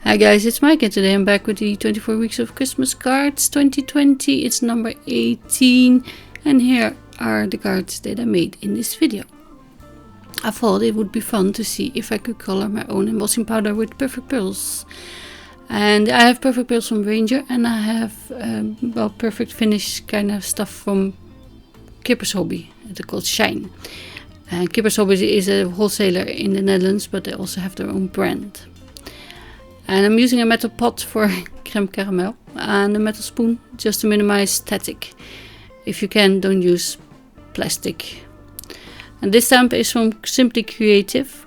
Hi guys, it's Mike and today I'm back with the 24 Weeks of Christmas Cards 2020. It's number 18 and here are the cards that I made in this video. I thought it would be fun to see if I could color my own embossing powder with perfect pearls. And I have perfect pearls from Ranger and I have perfect finish kind of stuff from Kippers Hobby. It's called Shine. Kippers Hobby is a wholesaler in the Netherlands, but they also have their own brand. And I'm using a metal pot for creme caramel and a metal spoon just to minimize static. If you can, don't use plastic. And this stamp is from Simply Creative.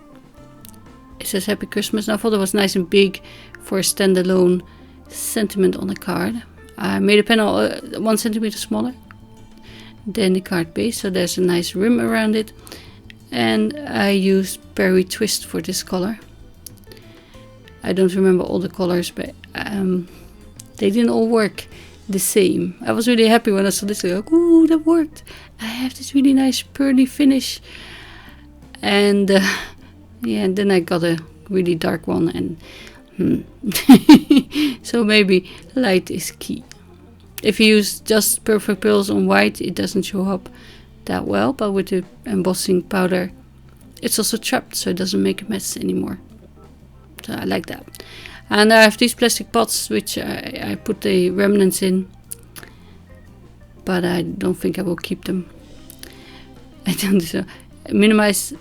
It says Happy Christmas. And I thought it was nice and big for a standalone sentiment on a card. I made a panel 1 centimeter smaller than the card base, so there's a nice rim around it. And I used Berry Twist for this color. I don't remember all the colors, but they didn't all work the same. I was really happy when I saw this. Like, ooh, that worked. I have this really nice pearly finish. And yeah, and then I got a really dark one. And so maybe light is key. If you use just perfect pearls on white, it doesn't show up that well. But with the embossing powder, it's also trapped, so it doesn't make a mess anymore. So I like that. And I have these plastic pots which I put the remnants in, but I don't think I will keep them. I don't minimize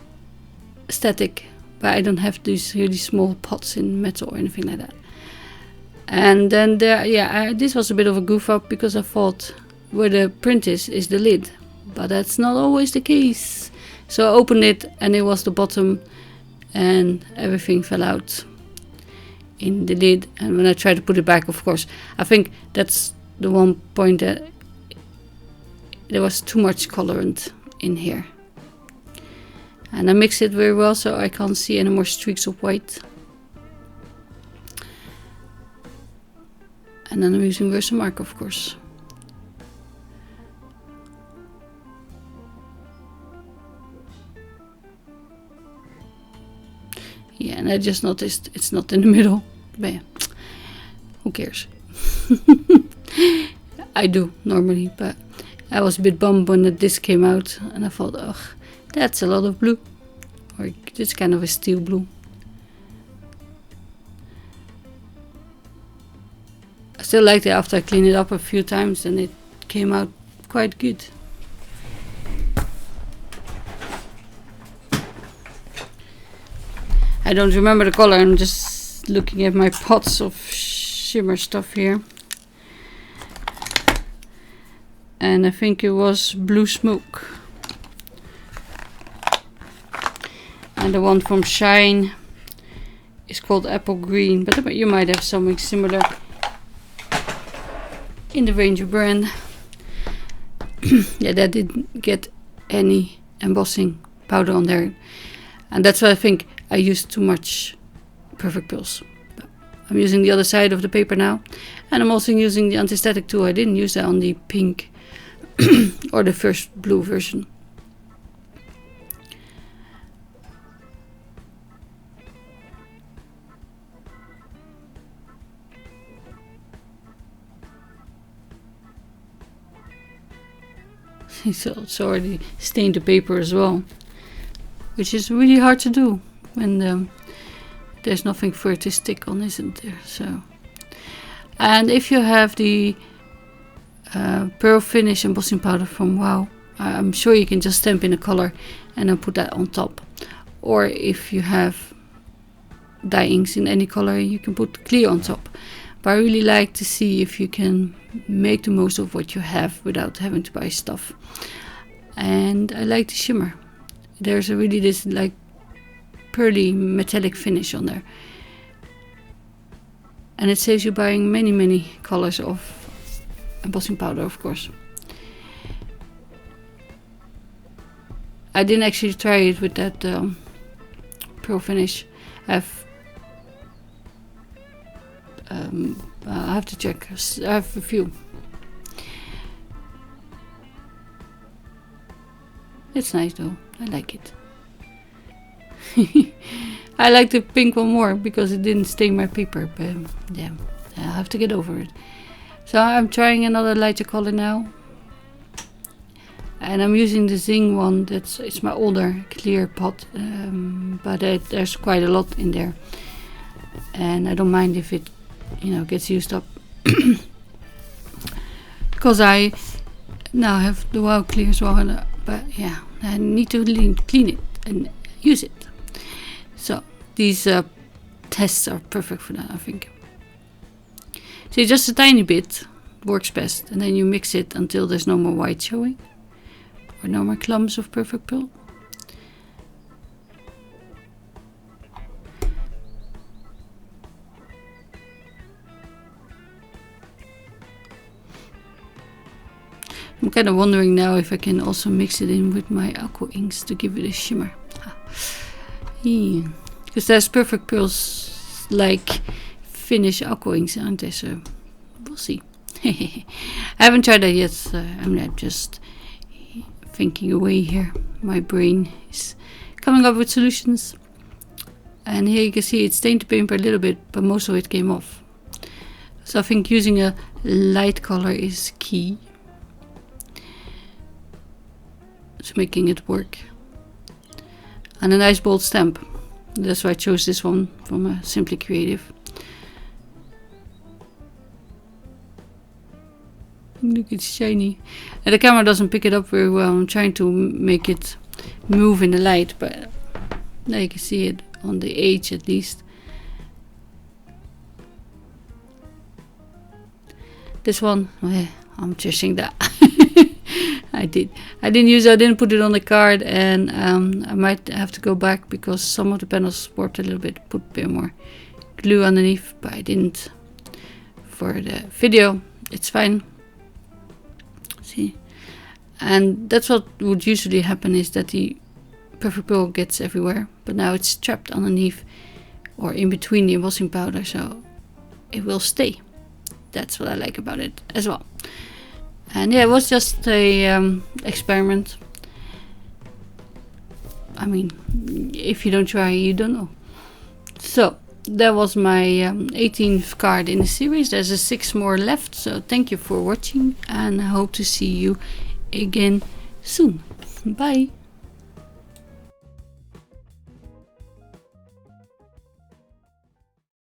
static, but I don't have these really small pots in metal or anything like that. And then this was a bit of a goof up because I thought where the print is the lid, but that's not always the case. So I opened it and it was the bottom and everything fell out in the lid. And when I tried to put it back, of course, I think that's the one point that there was too much colorant in here. And I mixed it very well so I can't see any more streaks of white. And then I'm using Versamagic, of course. Yeah, and I just noticed it's not in the middle. But yeah, who cares? I do normally, but I was a bit bummed when the disc came out and I thought, ugh, that's a lot of blue. Or it's kind of a steel blue. I still liked it after I cleaned it up a few times and it came out quite good. I don't remember the color, I'm just looking at my pots of shimmer stuff here. And I think it was Blue Smoke. And the one from Shine is called Apple Green, but you might have something similar in the Ranger brand. Yeah, that didn't get any embossing powder on there. And that's why I think I used too much perfect pearls. I'm using the other side of the paper now. And I'm also using the anti-static tool. I didn't use that on the pink or the first blue version. It's already stained the paper as well, which is really hard to do when there's nothing for it to stick on, isn't there? So, and if you have the pearl finish embossing powder from Wow, I'm sure you can just stamp in a color and then put that on top. Or if you have dye inks in any color, you can put clear on top. But I really like to see if you can make the most of what you have without having to buy stuff. And I like the shimmer. There's a really this like pearly metallic finish on there. And it saves you buying many colors of embossing powder, of course. I didn't actually try it with that pearl finish. I have to check. I have a few. It's nice though. I like it. I like the pink one more because it didn't stain my paper, but yeah, I have to get over it. So I'm trying another lighter color now. And I'm using the Zing one, it's my older clear pot, but there's quite a lot in there. And I don't mind if it, gets used up. Because I now have the Wow Clear as well, but yeah, I need to clean it and use it. So these tests are perfect for that, I think. So just a tiny bit works best, and then you mix it until there's no more white showing. Or no more clumps of perfect pearl. I'm kind of wondering now if I can also mix it in with my aqua inks to give it a shimmer. Because there's perfect pearls like Finnish aqua inks, aren't there? So we'll see. I haven't tried that yet, so I'm not just thinking away here. My brain is coming up with solutions. And here you can see it stained the paper a little bit, but most of it came off. So I think using a light color is key to making it work. And a nice bold stamp. That's why I chose this one from Simply Creative. Look, it's shiny. And the camera doesn't pick it up very well. I'm trying to make it move in the light, but now you can see it on the edge at least. This one, I'm trashing that. I didn't put it on the card, and I might have to go back because some of the panels warped a little bit. Put a bit more glue underneath, but I didn't for the video. It's fine. See, and that's what would usually happen, is that the perfect pearl gets everywhere, but now it's trapped underneath or in between the embossing powder, so it will stay. That's what I like about it as well. And yeah, it was just a experiment. I mean, if you don't try, you don't know. So that was my 18th card in the series. There's 6 more left, so thank you for watching, and I hope to see you again soon. Bye.